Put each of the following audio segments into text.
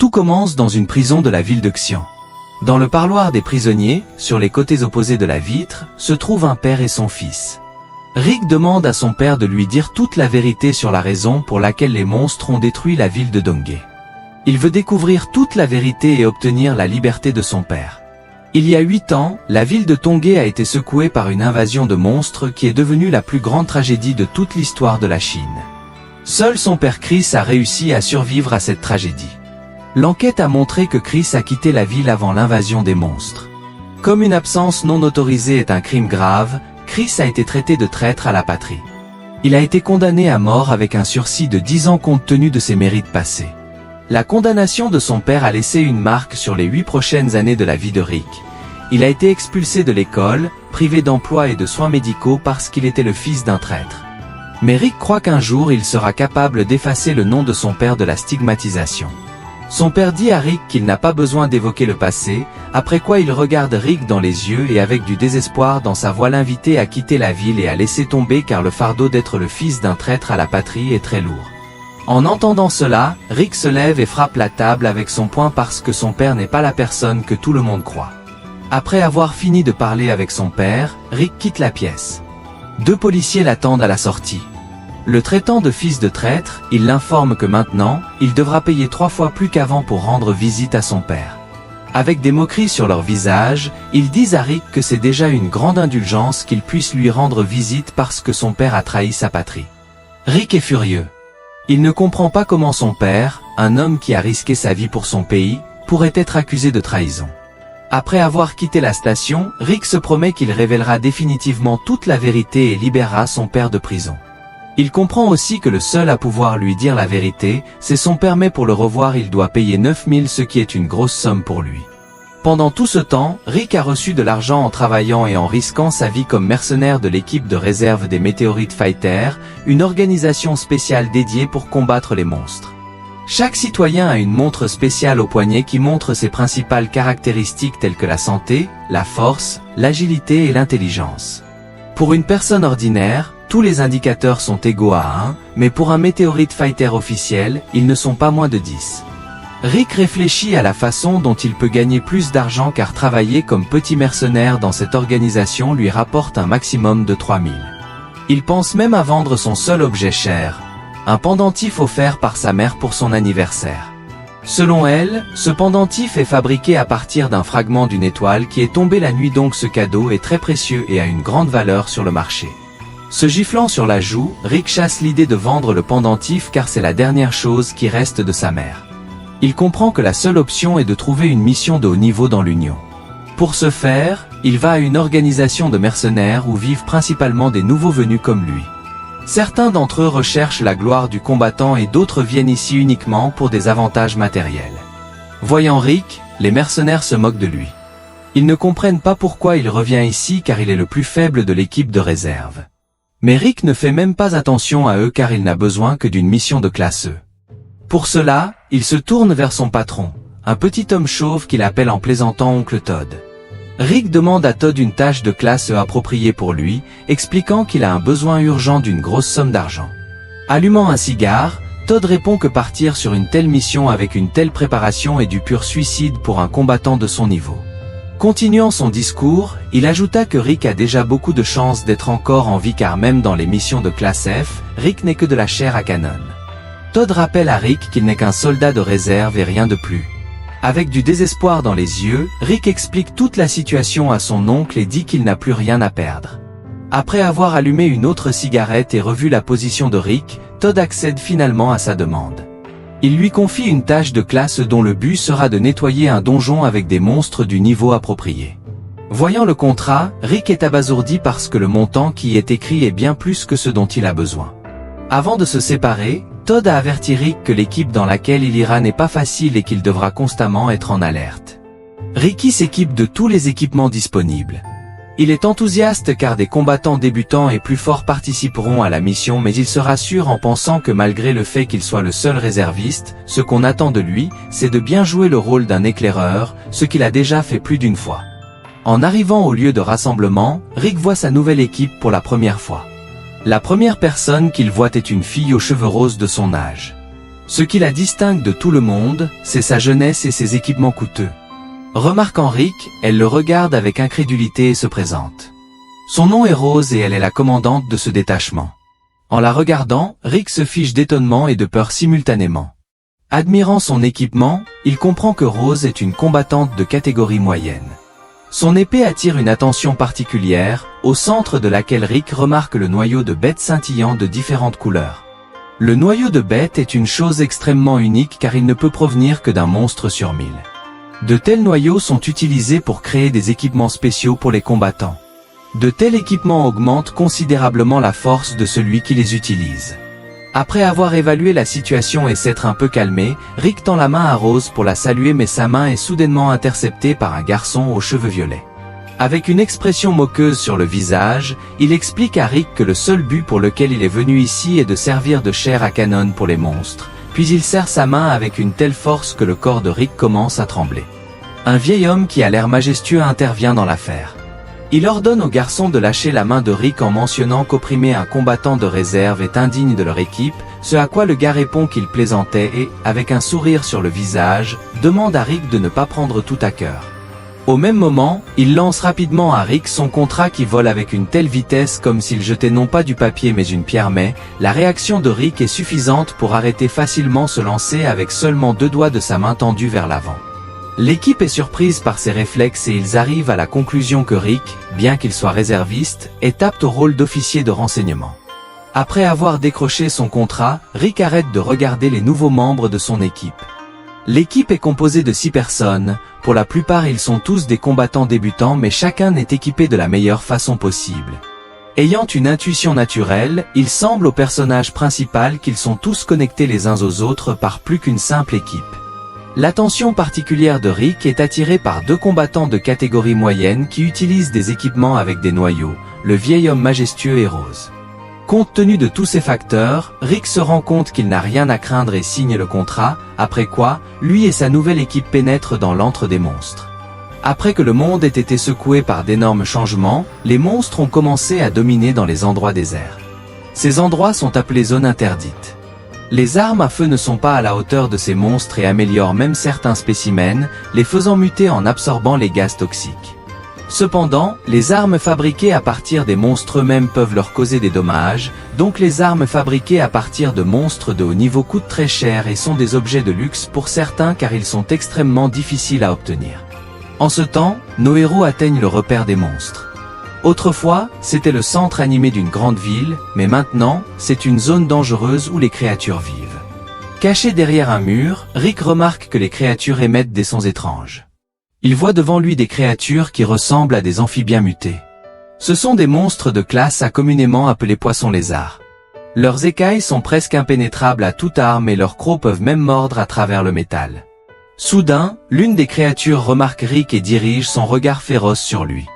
Tout commence dans une prison de la ville de Xi'an. Dans le parloir des prisonniers, sur les côtés opposés de la vitre, se trouvent un père et son fils. Rick demande à son père de lui dire toute la vérité sur la raison pour laquelle les monstres ont détruit la ville de Donghae. Il veut découvrir toute la vérité et obtenir la liberté de son père. Il y a 8 ans, la ville de Donghae a été secouée par une invasion de monstres qui est devenue la plus grande tragédie de toute l'histoire de la Chine. Seul son père Chris a réussi à survivre à cette tragédie. L'enquête a montré que Chris a quitté la ville avant l'invasion des monstres. Comme une absence non autorisée est un crime grave, Chris a été traité de traître à la patrie. Il a été condamné à mort avec un sursis de 10 ans compte tenu de ses mérites passés. La condamnation de son père a laissé une marque sur les 8 prochaines années de la vie de Rick. Il a été expulsé de l'école, privé d'emploi et de soins médicaux parce qu'il était le fils d'un traître. Mais Rick croit qu'un jour il sera capable d'effacer le nom de son père de la stigmatisation. Son père dit à Rick qu'il n'a pas besoin d'évoquer le passé, après quoi il regarde Rick dans les yeux et avec du désespoir dans sa voix l'invite à quitter la ville et à laisser tomber car le fardeau d'être le fils d'un traître à la patrie est très lourd. En entendant cela, Rick se lève et frappe la table avec son poing parce que son père n'est pas la personne que tout le monde croit. Après avoir fini de parler avec son père, Rick quitte la pièce. 2 policiers l'attendent à la sortie. Le traitant de fils de traître, il l'informe que maintenant, il devra payer 3 fois plus qu'avant pour rendre visite à son père. Avec des moqueries sur leur visage, ils disent à Rick que c'est déjà une grande indulgence qu'il puisse lui rendre visite parce que son père a trahi sa patrie. Rick est furieux. Il ne comprend pas comment son père, un homme qui a risqué sa vie pour son pays, pourrait être accusé de trahison. Après avoir quitté la station, Rick se promet qu'il révélera définitivement toute la vérité et libérera son père de prison. Il comprend aussi que le seul à pouvoir lui dire la vérité, c'est son père mais pour le revoir il doit payer 9000 ce qui est une grosse somme pour lui. Pendant tout ce temps, Rick a reçu de l'argent en travaillant et en risquant sa vie comme mercenaire de l'équipe de réserve des Meteorite Fighters, une organisation spéciale dédiée pour combattre les monstres. Chaque citoyen a une montre spéciale au poignet qui montre ses principales caractéristiques telles que la santé, la force, l'agilité et l'intelligence. Pour une personne ordinaire, tous les indicateurs sont égaux à 1, mais pour un Meteorite Fighter officiel, ils ne sont pas moins de 10. Rick réfléchit à la façon dont il peut gagner plus d'argent car travailler comme petit mercenaire dans cette organisation lui rapporte un maximum de 3000. Il pense même à vendre son seul objet cher, un pendentif offert par sa mère pour son anniversaire. Selon elle, ce pendentif est fabriqué à partir d'un fragment d'une étoile qui est tombée la nuit donc ce cadeau est très précieux et a une grande valeur sur le marché. Se giflant sur la joue, Rick chasse l'idée de vendre le pendentif car c'est la dernière chose qui reste de sa mère. Il comprend que la seule option est de trouver une mission de haut niveau dans l'Union. Pour ce faire, il va à une organisation de mercenaires où vivent principalement des nouveaux venus comme lui. Certains d'entre eux recherchent la gloire du combattant et d'autres viennent ici uniquement pour des avantages matériels. Voyant Rick, les mercenaires se moquent de lui. Ils ne comprennent pas pourquoi il revient ici car il est le plus faible de l'équipe de réserve. Mais Rick ne fait même pas attention à eux car il n'a besoin que d'une mission de classe E. Pour cela, il se tourne vers son patron, un petit homme chauve qu'il appelle en plaisantant Oncle Todd. Rick demande à Todd une tâche de classe E appropriée pour lui, expliquant qu'il a un besoin urgent d'une grosse somme d'argent. Allumant un cigare, Todd répond que partir sur une telle mission avec une telle préparation est du pur suicide pour un combattant de son niveau. Continuant son discours, il ajouta que Rick a déjà beaucoup de chances d'être encore en vie car même dans les missions de classe F, Rick n'est que de la chair à canon. Todd rappelle à Rick qu'il n'est qu'un soldat de réserve et rien de plus. Avec du désespoir dans les yeux, Rick explique toute la situation à son oncle et dit qu'il n'a plus rien à perdre. Après avoir allumé une autre cigarette et revu la position de Rick, Todd accède finalement à sa demande. Il lui confie une tâche de classe dont le but sera de nettoyer un donjon avec des monstres du niveau approprié. Voyant le contrat, Rick est abasourdi parce que le montant qui y est écrit est bien plus que ce dont il a besoin. Avant de se séparer, Todd a averti Rick que l'équipe dans laquelle il ira n'est pas facile et qu'il devra constamment être en alerte. Ricky s'équipe de tous les équipements disponibles. Il est enthousiaste car des combattants débutants et plus forts participeront à la mission mais il se rassure en pensant que malgré le fait qu'il soit le seul réserviste, ce qu'on attend de lui, c'est de bien jouer le rôle d'un éclaireur, ce qu'il a déjà fait plus d'une fois. En arrivant au lieu de rassemblement, Rick voit sa nouvelle équipe pour la première fois. La première personne qu'il voit est une fille aux cheveux roses de son âge. Ce qui la distingue de tout le monde, c'est sa jeunesse et ses équipements coûteux. Remarquant Rick, elle le regarde avec incrédulité et se présente. Son nom est Rose et elle est la commandante de ce détachement. En la regardant, Rick se fiche d'étonnement et de peur simultanément. Admirant son équipement, il comprend que Rose est une combattante de catégorie moyenne. Son épée attire une attention particulière, au centre de laquelle Rick remarque le noyau de bête scintillant de différentes couleurs. Le noyau de bête est une chose extrêmement unique car il ne peut provenir que d'un monstre sur 1000. De tels noyaux sont utilisés pour créer des équipements spéciaux pour les combattants. De tels équipements augmentent considérablement la force de celui qui les utilise. Après avoir évalué la situation et s'être un peu calmé, Rick tend la main à Rose pour la saluer mais sa main est soudainement interceptée par un garçon aux cheveux violets. Avec une expression moqueuse sur le visage, il explique à Rick que le seul but pour lequel il est venu ici est de servir de chair à canon pour les monstres, puis il serre sa main avec une telle force que le corps de Rick commence à trembler. Un vieil homme qui a l'air majestueux intervient dans l'affaire. Il ordonne au garçon de lâcher la main de Rick en mentionnant qu'opprimer un combattant de réserve est indigne de leur équipe, ce à quoi le gars répond qu'il plaisantait et, avec un sourire sur le visage, demande à Rick de ne pas prendre tout à cœur. Au même moment, il lance rapidement à Rick son contrat qui vole avec une telle vitesse comme s'il jetait non pas du papier mais une pierre mais, la réaction de Rick est suffisante pour arrêter facilement ce lancer avec seulement 2 doigts de sa main tendue vers l'avant. L'équipe est surprise par ses réflexes et ils arrivent à la conclusion que Rick, bien qu'il soit réserviste, est apte au rôle d'officier de renseignement. Après avoir décroché son contrat, Rick arrête de regarder les nouveaux membres de son équipe. L'équipe est composée de 6 personnes, pour la plupart ils sont tous des combattants débutants mais chacun est équipé de la meilleure façon possible. Ayant une intuition naturelle, il semble au personnage principal qu'ils sont tous connectés les uns aux autres par plus qu'une simple équipe. L'attention particulière de Rick est attirée par 2 combattants de catégorie moyenne qui utilisent des équipements avec des noyaux, le vieil homme majestueux et Rose. Compte tenu de tous ces facteurs, Rick se rend compte qu'il n'a rien à craindre et signe le contrat, après quoi, lui et sa nouvelle équipe pénètrent dans l'antre des monstres. Après que le monde ait été secoué par d'énormes changements, les monstres ont commencé à dominer dans les endroits déserts. Ces endroits sont appelés zones interdites. Les armes à feu ne sont pas à la hauteur de ces monstres et améliorent même certains spécimens, les faisant muter en absorbant les gaz toxiques. Cependant, les armes fabriquées à partir des monstres eux-mêmes peuvent leur causer des dommages, donc les armes fabriquées à partir de monstres de haut niveau coûtent très cher et sont des objets de luxe pour certains car ils sont extrêmement difficiles à obtenir. En ce temps, nos héros atteignent le repère des monstres. Autrefois, c'était le centre animé d'une grande ville, mais maintenant, c'est une zone dangereuse où les créatures vivent. Caché derrière un mur, Rick remarque que les créatures émettent des sons étranges. Il voit devant lui des créatures qui ressemblent à des amphibiens mutés. Ce sont des monstres de classe A communément appelés poissons-lézards. Leurs écailles sont presque impénétrables à toute arme et leurs crocs peuvent même mordre à travers le métal. Soudain, l'une des créatures remarque Rick et dirige son regard féroce sur lui.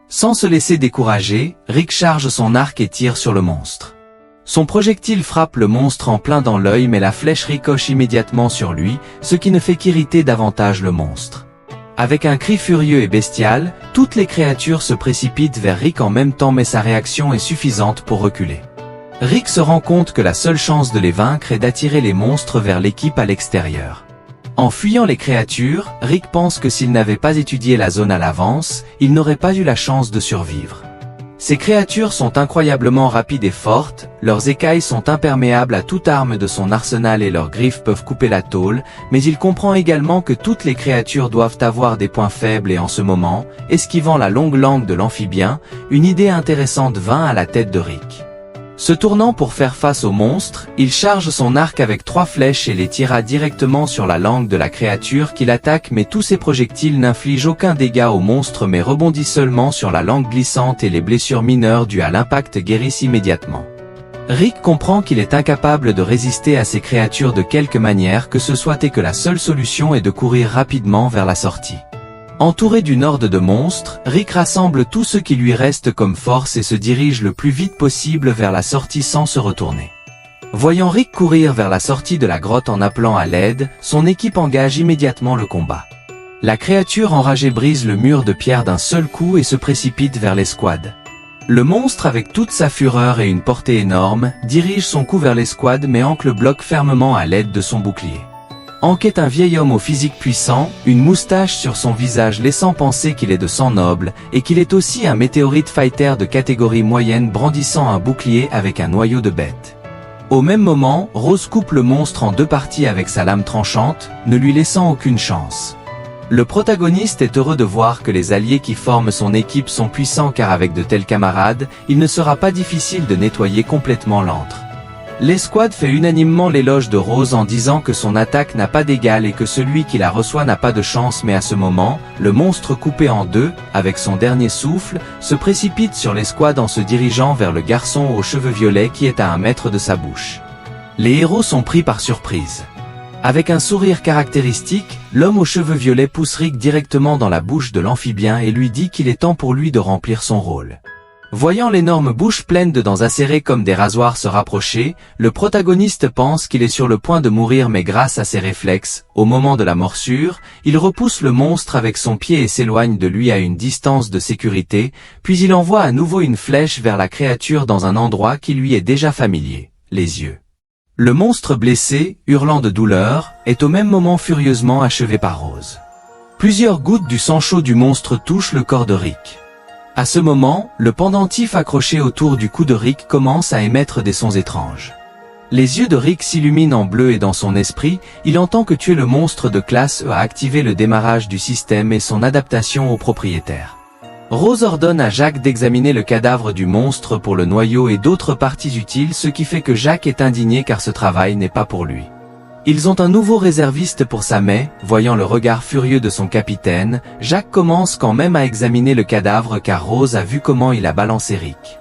Sans se laisser décourager, Rick charge son arc et tire sur le monstre. Son projectile frappe le monstre en plein dans l'œil mais la flèche ricoche immédiatement sur lui, ce qui ne fait qu'irriter davantage le monstre. Avec un cri furieux et bestial, toutes les créatures se précipitent vers Rick en même temps mais sa réaction est suffisante pour reculer. Rick se rend compte que la seule chance de les vaincre est d'attirer les monstres vers l'équipe à l'extérieur. En fuyant les créatures, Rick pense que s'il n'avait pas étudié la zone à l'avance, il n'aurait pas eu la chance de survivre. Ces créatures sont incroyablement rapides et fortes, leurs écailles sont imperméables à toute arme de son arsenal et leurs griffes peuvent couper la tôle, mais il comprend également que toutes les créatures doivent avoir des points faibles et en ce moment, esquivant la longue langue de l'amphibien, une idée intéressante vint à la tête de Rick. Se tournant pour faire face au monstre, il charge son arc avec 3 flèches et les tira directement sur la langue de la créature qui l'attaque mais tous ces projectiles n'infligent aucun dégât au monstre mais rebondissent seulement sur la langue glissante et les blessures mineures dues à l'impact guérissent immédiatement. Rick comprend qu'il est incapable de résister à ces créatures de quelque manière que ce soit et que la seule solution est de courir rapidement vers la sortie. Entouré d'une horde de monstres, Rick rassemble tout ce qui lui reste comme force et se dirige le plus vite possible vers la sortie sans se retourner. Voyant Rick courir vers la sortie de la grotte en appelant à l'aide, son équipe engage immédiatement le combat. La créature enragée brise le mur de pierre d'un seul coup et se précipite vers l'escouade. Le monstre, avec toute sa fureur et une portée énorme, dirige son coup vers l'escouade mais Hank le bloque fermement à l'aide de son bouclier. Hank est un vieil homme au physique puissant, une moustache sur son visage laissant penser qu'il est de sang noble, et qu'il est aussi un météorite fighter de catégorie moyenne brandissant un bouclier avec un noyau de bête. Au même moment, Rose coupe le monstre en deux parties avec sa lame tranchante, ne lui laissant aucune chance. Le protagoniste est heureux de voir que les alliés qui forment son équipe sont puissants car avec de tels camarades, il ne sera pas difficile de nettoyer complètement l'antre. L'escouade fait unanimement l'éloge de Rose en disant que son attaque n'a pas d'égal et que celui qui la reçoit n'a pas de chance, mais à ce moment, le monstre coupé en deux, avec son dernier souffle, se précipite sur l'escouade en se dirigeant vers le garçon aux cheveux violets qui est à 1 mètre de sa bouche. Les héros sont pris par surprise. Avec un sourire caractéristique, l'homme aux cheveux violets pousse Rick directement dans la bouche de l'amphibien et lui dit qu'il est temps pour lui de remplir son rôle. Voyant l'énorme bouche pleine de dents acérées comme des rasoirs se rapprocher, le protagoniste pense qu'il est sur le point de mourir mais grâce à ses réflexes, au moment de la morsure, il repousse le monstre avec son pied et s'éloigne de lui à une distance de sécurité, puis il envoie à nouveau une flèche vers la créature dans un endroit qui lui est déjà familier, les yeux. Le monstre blessé, hurlant de douleur, est au même moment furieusement achevé par Rose. Plusieurs gouttes du sang chaud du monstre touchent le corps de Rick. À ce moment, le pendentif accroché autour du cou de Rick commence à émettre des sons étranges. Les yeux de Rick s'illuminent en bleu et dans son esprit, il entend que tuer le monstre de classe E a activé le démarrage du système et son adaptation au propriétaire. Rose ordonne à Jack d'examiner le cadavre du monstre pour le noyau et d'autres parties utiles, ce qui fait que Jack est indigné car ce travail n'est pas pour lui. Ils ont un nouveau réserviste pour sa mets, voyant le regard furieux de son capitaine, Jack commence quand même à examiner le cadavre car Rose a vu comment il a balancé Rick.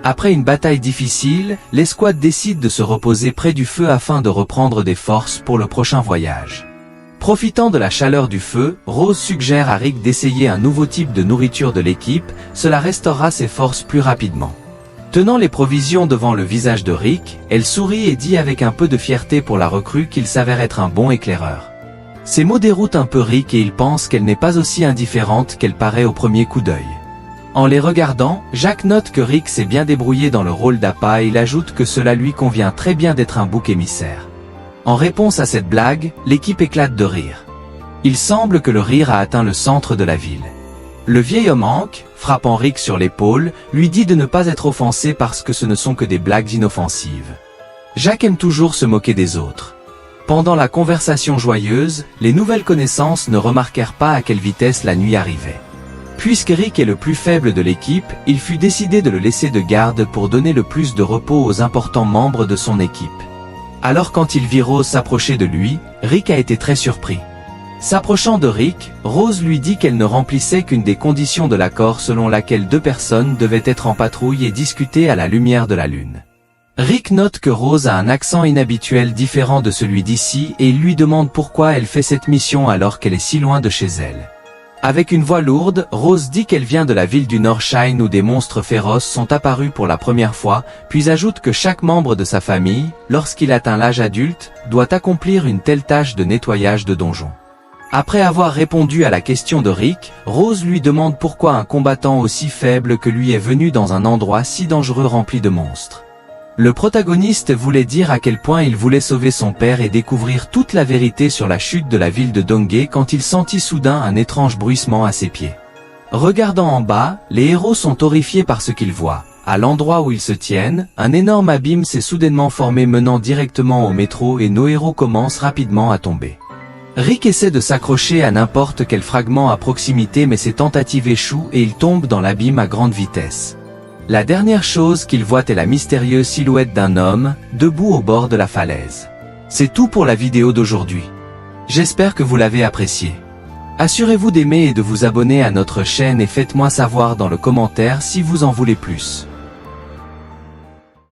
Après une bataille difficile, l'escouade décide de se reposer près du feu afin de reprendre des forces pour le prochain voyage. Profitant de la chaleur du feu, Rose suggère à Rick d'essayer un nouveau type de nourriture de l'équipe, cela restaurera ses forces plus rapidement. Tenant les provisions devant le visage de Rick, elle sourit et dit avec un peu de fierté pour la recrue qu'il s'avère être un bon éclaireur. Ces mots déroutent un peu Rick et il pense qu'elle n'est pas aussi indifférente qu'elle paraît au premier coup d'œil. En les regardant, Jack note que Rick s'est bien débrouillé dans le rôle d'appât et il ajoute que cela lui convient très bien d'être un bouc émissaire. En réponse à cette blague, l'équipe éclate de rire. Il semble que le rire a atteint le centre de la ville. Le vieil homme Hank, frappant Rick sur l'épaule, lui dit de ne pas être offensé parce que ce ne sont que des blagues inoffensives. Jack aime toujours se moquer des autres. Pendant la conversation joyeuse, les nouvelles connaissances ne remarquèrent pas à quelle vitesse la nuit arrivait. Puisque Rick est le plus faible de l'équipe, il fut décidé de le laisser de garde pour donner le plus de repos aux importants membres de son équipe. Alors quand il vit Rose s'approcher de lui, Rick a été très surpris. S'approchant de Rick, Rose lui dit qu'elle ne remplissait qu'une des conditions de l'accord selon laquelle 2 personnes devaient être en patrouille et discuter à la lumière de la lune. Rick note que Rose a un accent inhabituel différent de celui d'ici et il lui demande pourquoi elle fait cette mission alors qu'elle est si loin de chez elle. Avec une voix lourde, Rose dit qu'elle vient de la ville du Northshine où des monstres féroces sont apparus pour la première fois, puis ajoute que chaque membre de sa famille, lorsqu'il atteint l'âge adulte, doit accomplir une telle tâche de nettoyage de donjon. Après avoir répondu à la question de Rick, Rose lui demande pourquoi un combattant aussi faible que lui est venu dans un endroit si dangereux rempli de monstres. Le protagoniste voulait dire à quel point il voulait sauver son père et découvrir toute la vérité sur la chute de la ville de Dongé quand il sentit soudain un étrange bruissement à ses pieds. Regardant en bas, les héros sont horrifiés par ce qu'ils voient. À l'endroit où ils se tiennent, un énorme abîme s'est soudainement formé menant directement au métro et nos héros commencent rapidement à tomber. Rick essaie de s'accrocher à n'importe quel fragment à proximité mais ses tentatives échouent et il tombe dans l'abîme à grande vitesse. La dernière chose qu'il voit est la mystérieuse silhouette d'un homme, debout au bord de la falaise. C'est tout pour la vidéo d'aujourd'hui. J'espère que vous l'avez apprécié. Assurez-vous d'aimer et de vous abonner à notre chaîne et faites-moi savoir dans le commentaire si vous en voulez plus.